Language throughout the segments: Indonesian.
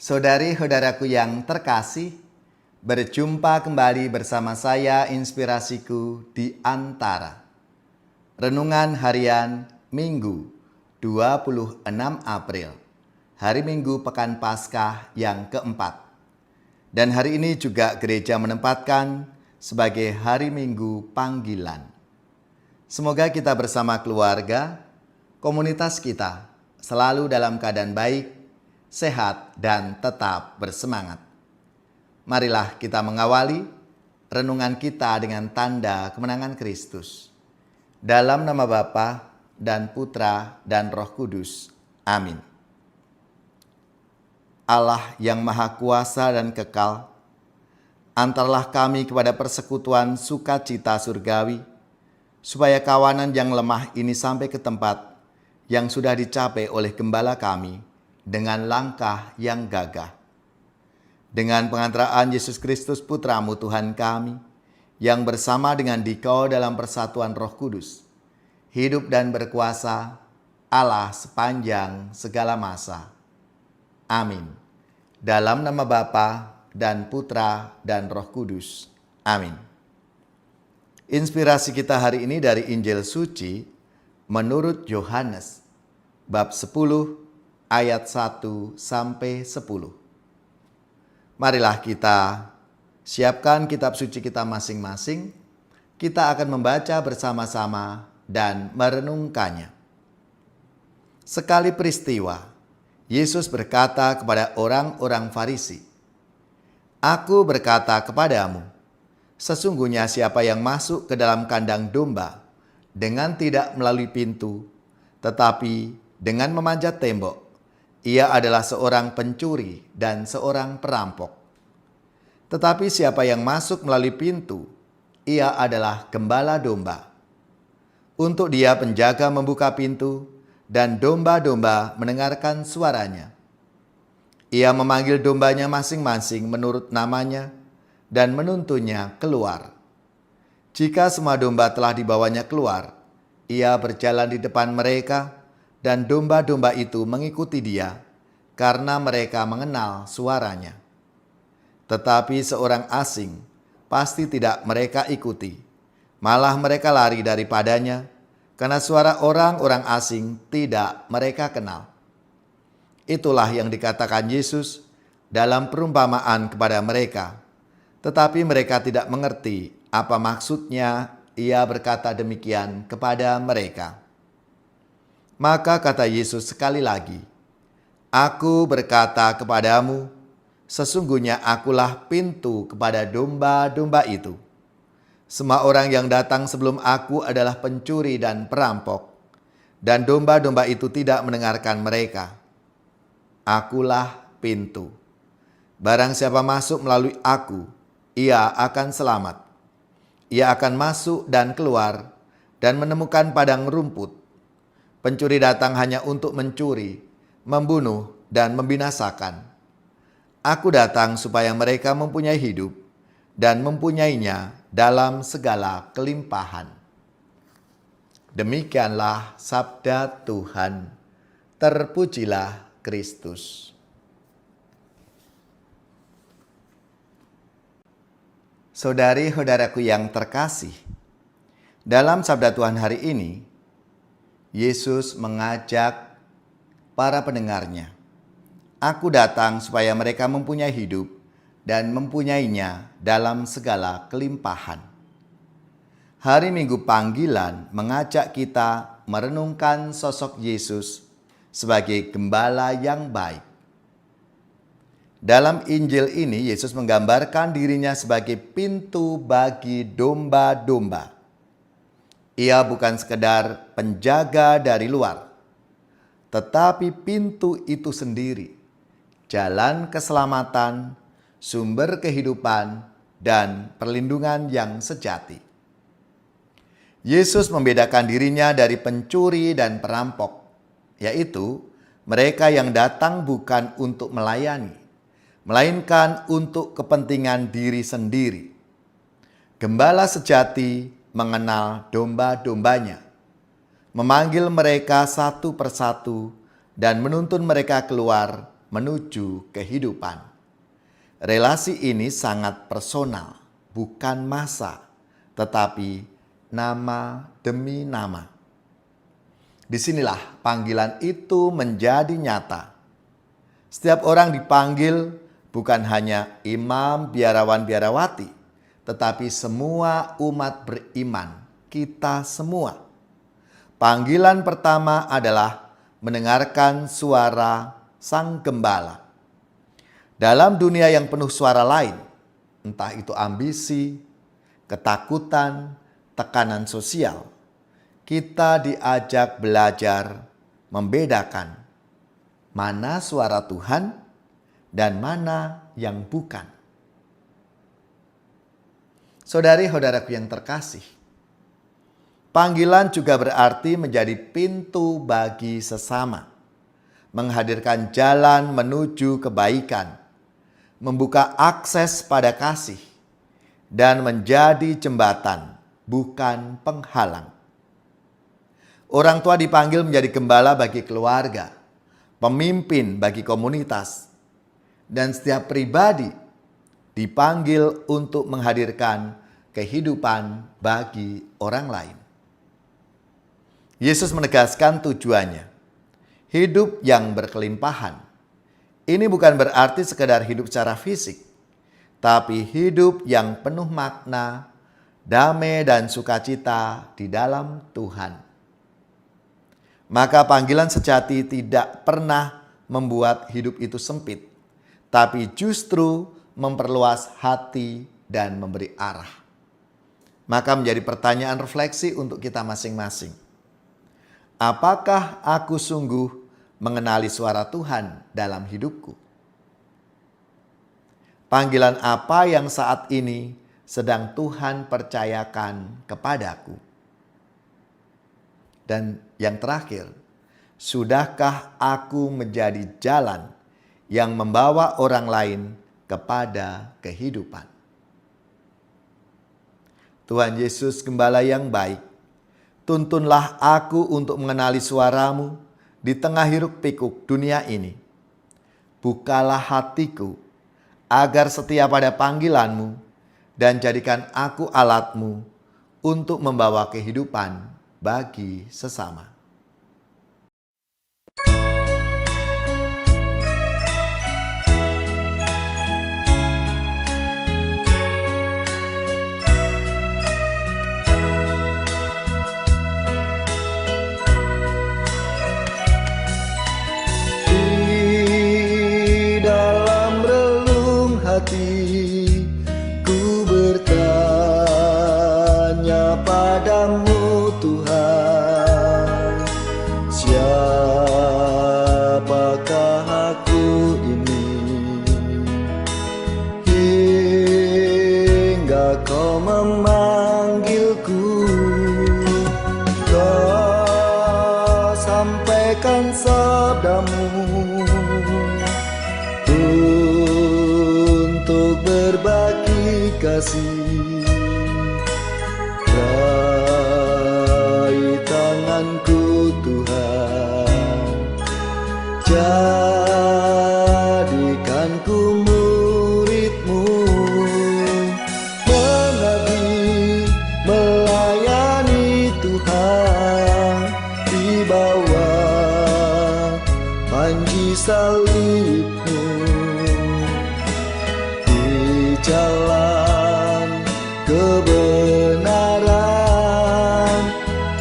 Saudari-saudaraku yang terkasih, berjumpa kembali bersama saya Inspirasiku di Antara. Renungan Harian Minggu 26 April, hari Minggu Pekan Paskah yang keempat. Dan hari ini juga gereja menempatkan sebagai hari Minggu panggilan. Semoga kita bersama keluarga, komunitas kita selalu dalam keadaan baik, sehat, dan tetap bersemangat. Marilah kita mengawali renungan kita dengan tanda kemenangan Kristus. Dalam nama Bapa dan Putra dan Roh Kudus. Amin. Allah yang Maha Kuasa dan Kekal, antarlah kami kepada persekutuan sukacita surgawi, supaya kawanan yang lemah ini sampai ke tempat yang sudah dicapai oleh Gembala kami, dengan langkah yang gagah. Dengan pengantaraan Yesus Kristus Putramu Tuhan kami, yang bersama dengan Dikau dalam persatuan Roh Kudus, hidup dan berkuasa Allah sepanjang segala masa. Amin. Dalam nama Bapa dan Putra dan Roh Kudus. Amin. Inspirasi kita hari ini dari Injil Suci menurut Yohanes, bab 10, ayat 1 sampai 10. Marilah kita siapkan kitab suci kita masing-masing. Kita akan membaca bersama-sama dan merenungkannya. Sekali peristiwa, Yesus berkata kepada orang-orang Farisi, "Aku berkata kepadamu, sesungguhnya siapa yang masuk ke dalam kandang domba dengan tidak melalui pintu, tetapi dengan memanjat tembok, ia adalah seorang pencuri dan seorang perampok. Tetapi siapa yang masuk melalui pintu, ia adalah gembala domba. Untuk dia penjaga membuka pintu, dan domba-domba mendengarkan suaranya. Ia memanggil dombanya masing-masing menurut namanya, dan menuntunnya keluar. Jika semua domba telah dibawanya keluar, ia berjalan di depan mereka, dan domba-domba itu mengikuti dia, karena mereka mengenal suaranya. Tetapi seorang asing pasti tidak mereka ikuti, malah mereka lari daripadanya, karena suara orang-orang asing tidak mereka kenal." Itulah yang dikatakan Yesus dalam perumpamaan kepada mereka, tetapi mereka tidak mengerti apa maksudnya ia berkata demikian kepada mereka. Maka kata Yesus sekali lagi, "Aku berkata kepadamu, sesungguhnya akulah pintu kepada domba-domba itu. Semua orang yang datang sebelum aku adalah pencuri dan perampok, dan domba-domba itu tidak mendengarkan mereka. Akulah pintu. Barang siapa masuk melalui aku, ia akan selamat. Ia akan masuk dan keluar dan menemukan padang rumput. Pencuri datang hanya untuk mencuri, membunuh, dan membinasakan. Aku datang supaya mereka mempunyai hidup dan mempunyainya dalam segala kelimpahan." Demikianlah sabda Tuhan. Terpujilah Kristus. Saudari-saudaraku yang terkasih, dalam sabda Tuhan hari ini, Yesus mengajak para pendengarnya, "Aku datang supaya mereka mempunyai hidup dan mempunyainya dalam segala kelimpahan." Hari Minggu panggilan mengajak kita merenungkan sosok Yesus sebagai gembala yang baik. Dalam Injil ini, Yesus menggambarkan dirinya sebagai pintu bagi domba-domba. Ia bukan sekedar penjaga dari luar, tetapi pintu itu sendiri, jalan keselamatan, sumber kehidupan, dan perlindungan yang sejati. Yesus membedakan dirinya dari pencuri dan perampok, yaitu mereka yang datang bukan untuk melayani, melainkan untuk kepentingan diri sendiri. Gembala sejati mengenal domba-dombanya, memanggil mereka satu persatu dan menuntun mereka keluar menuju kehidupan. Relasi ini sangat personal, bukan massa, tetapi nama demi nama. Disinilah panggilan itu menjadi nyata. Setiap orang dipanggil bukan hanya imam, biarawan, biarawati, tetapi semua umat beriman, kita semua. Panggilan pertama adalah mendengarkan suara Sang Gembala. Dalam dunia yang penuh suara lain, entah itu ambisi, ketakutan, tekanan sosial, kita diajak belajar membedakan mana suara Tuhan dan mana yang bukan. Saudari-saudaraku yang terkasih, panggilan juga berarti menjadi pintu bagi sesama, menghadirkan jalan menuju kebaikan, membuka akses pada kasih, dan menjadi jembatan, bukan penghalang. Orang tua dipanggil menjadi gembala bagi keluarga, pemimpin bagi komunitas, dan setiap pribadi dipanggil untuk menghadirkan kehidupan bagi orang lain. Yesus menegaskan tujuannya, hidup yang berkelimpahan. Ini bukan berarti sekedar hidup secara fisik, tapi hidup yang penuh makna, damai dan sukacita di dalam Tuhan. Maka panggilan sejati tidak pernah membuat hidup itu sempit, tapi justru memperluas hati dan memberi arah. Maka menjadi pertanyaan refleksi untuk kita masing-masing. Apakah aku sungguh mengenali suara Tuhan dalam hidupku? Panggilan apa yang saat ini sedang Tuhan percayakan kepadaku? Dan yang terakhir, sudahkah aku menjadi jalan yang membawa orang lain kepada kehidupan? Tuhan Yesus, Gembala yang baik, tuntunlah aku untuk mengenali suara-Mu di tengah hiruk pikuk dunia ini. Bukalah hatiku agar setia pada panggilan-Mu dan jadikan aku alat-Mu untuk membawa kehidupan bagi sesama. Ku bertanya padamu Tuhan, siapakah aku ini, hingga Kau memanggilku. Kau sampaikan sabdamu untuk berbagi kasih. Raih tanganku Tuhan, jadikanku murid-Mu, mengabdi melayani Tuhan di bawah panji salib-Mu, jalan kebenaran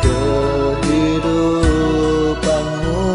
kehidupan-Mu.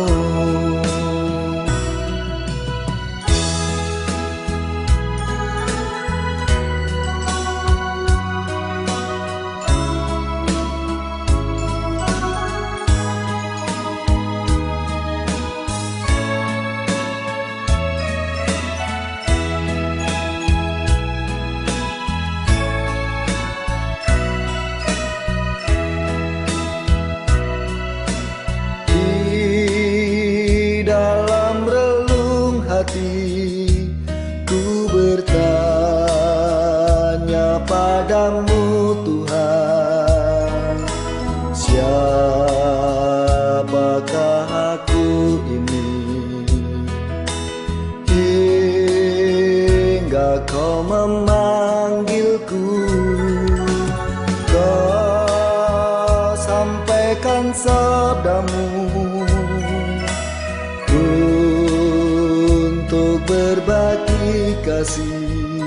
berbagi kasih.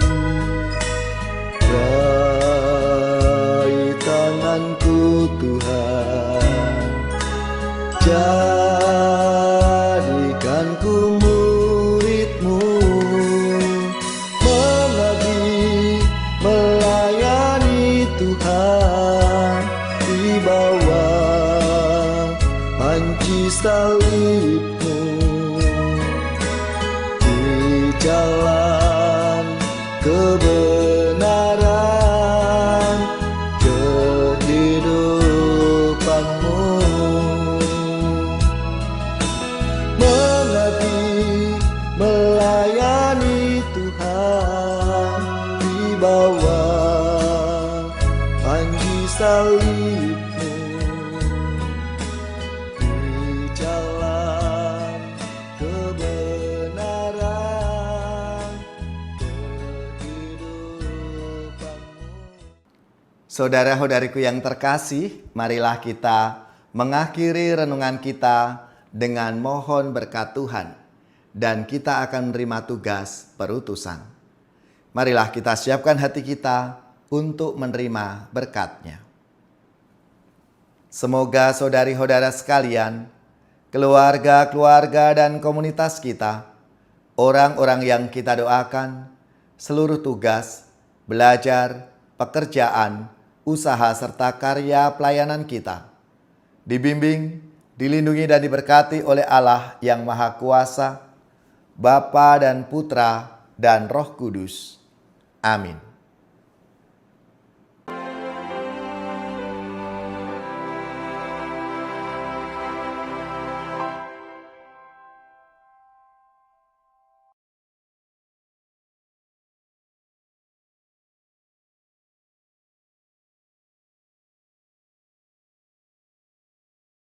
Raih tanganku Tuhan, jadikanku murid-Mu, mengabdi melayani Tuhan di bawah panci salib-Mu, di jalan kebenaran kehidupan-Mu, mengabdi melayani Tuhan di bawah panji salib-Mu, di jalan kebenaran kehidupan-Mu. Saudara-saudariku yang terkasih, marilah kita mengakhiri renungan kita dengan mohon berkat Tuhan, dan kita akan menerima tugas perutusan. Marilah kita siapkan hati kita untuk menerima berkat-Nya. Semoga saudari-saudara sekalian, keluarga-keluarga dan komunitas kita, orang-orang yang kita doakan, seluruh tugas, belajar, pekerjaan, usaha serta karya pelayanan kita dibimbing, dilindungi dan diberkati oleh Allah yang Maha Kuasa, Bapa dan Putra dan Roh Kudus. Amin.